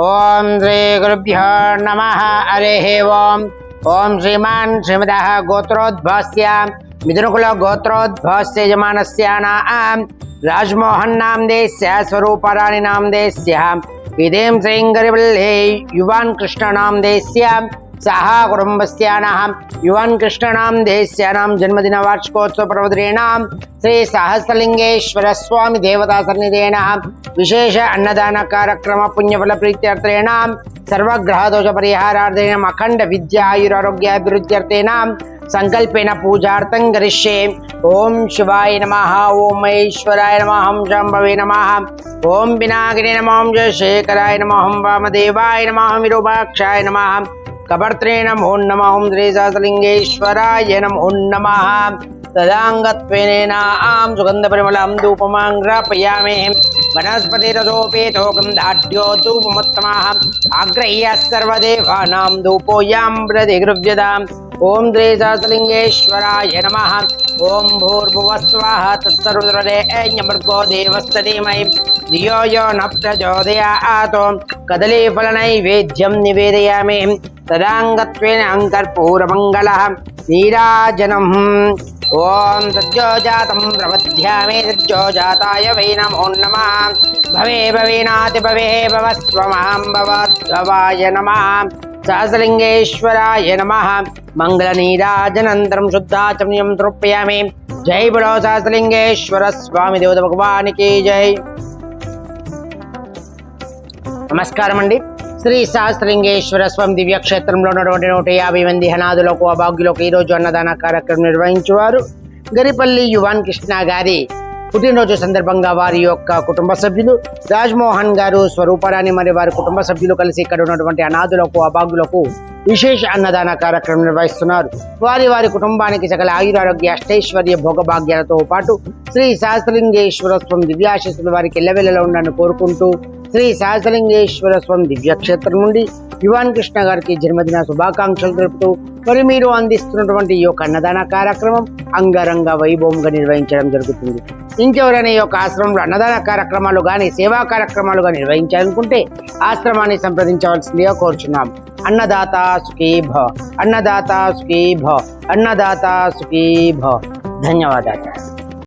ఓం శ్రీ గురుభ్యో నమః. హరిః ఓం. ఓం శ్రీమాన్ శ్రీమదః గోత్రోద్భవస్య మిథునకుల గోత్రోద్భవస్య యజమానస్య నాం రాజ్మోహన్ నామదేస్య స్వరూపరాణి నామదేస్య ఇదేం శ్రీం గరివల్లే యువాన్ కృష్ణ నామదేస్య సహ కుటుంబస్యానాం యువన్ కృష్ణనాం దేశ్యానాం జన్మదిన వార్షికోత్సవ ప్రవదరేణాం శ్రీ సహస్రలింగేశ్వర స్వామి దేవతా సన్నిధేన విశేష అన్నదాన కార్యక్రమ పుణ్యఫల ప్రీత్యర్థేన సర్వగ్రహ దోష పరిహారార్థేన అఖండ విద్యా ఆయురారోగ్యాభివృద్ధ్యర్థేన సంకల్పేన పూజార్థం కరిష్యే. ఓం శివాయ నమః. ఓం మహేశ్వరాయ నమః. ఓం శంభవే నమః. ఓం వినాయకాయ నమః. ఓం జయశేఖరాయ నమః. ఓం వామదేవాయ నమః. విరూపాక్షాయ నమః. కబర్త్రే నమో నమః. ఓం శ్రీ సహస్రలింగేశ్వరాయ నమో నమః. తదాంగత్వేనాం సుగంధపరిమళం ధూపమాం గ్రాపయామి. వనస్పతిరథోపేతోకం దాఢ్యో ధూపముత్తమః ఆగ్రహ్య సర్వదేవానాం ధూపోయాం ప్రతిగృహ్యతాం. ఓం శ్రీ సహస్రలింగేశ్వరాయ నమః. ఓం భూర్భువస్వాహ తత్సర్వదేవో దేవస్య ధీమహి ధియో యో న ప్రచోదయాత్. కదలీఫలనైవేద్యం నివేదయామి. తదాంగత్వేన అంకర్పూరమంగళః నీరాజనం. ఓం సజ్జోజాతం ప్రపద్యామి. సజ్జోజాతాయ వై నమో నమః. భవే భవేనాతి భవే భవస్వమాం భవద్భవాయ నమః. సహస్రలింగేశ్వరాయ నమః. మంగళనీరాజనంతరం శుద్ధాచమనీయం సమర్పయామి. జై బలో సహస్రలింగేశ్వర స్వామి దేవత భగవానికి జై. నమస్కారం అండి. శ్రీ సహస్రలింగేశ్వర స్వామి దివ్యక్షేత్రంలో ఉన్నటువంటి 150 మంది అనాథులకు అభాగ్యులకు ఈరోజు అన్నదాన కార్యక్రమం నిర్వహించేవారు గరిపల్లి యువాన్ కృష్ణ గారి పుట్టినరోజు సందర్భంగా వారి యొక్క కుటుంబ సభ్యులు రాజ్మోహన్ గారు, స్వరూపరాణి మరియు వారి కుటుంబ సభ్యులు కలిసి ఇక్కడ ఉన్నటువంటి అనాథులకు అభాగ్యులకు విశేష అన్నదాన కార్యక్రమం నిర్వహిస్తున్నారు. వారి కుటుంబానికి సకల ఆయురారోగ్య అష్టైశ్వర్య భోగభాగ్యాలతో పాటు శ్రీ సహస్రలింగేశ్వర స్వామి దివ్యాశీస్సులు వారికి ఎల్లవెల్లలో ఉండాలని కోరుకుంటూ శ్రీ సహస్రలింగేశ్వర స్వామి దివ్యక్షేత్రం నుండి యువాన్ కృష్ణ గారికి జన్మదిన శుభాకాంక్షలు తెలుపుతూ మరి మీరు అందిస్తున్నటువంటి ఈ యొక్క అన్నదాన కార్యక్రమం అంగరంగ వైభవంగా నిర్వహించడం జరుగుతుంది. ఇంకెవరైనా ఈ యొక్క ఆశ్రమంలో అన్నదాన కార్యక్రమాలు కానీ సేవా కార్యక్రమాలు కానీ నిర్వహించాలనుకుంటే ఆశ్రమాన్ని సంప్రదించవలసిందిగా కోరుచున్నాం. అన్నదాత సుఖీ భవ. అన్నదాత సుఖీ భవ. అన్నదాత సుఖీ భవ. ధన్యవాదాలు.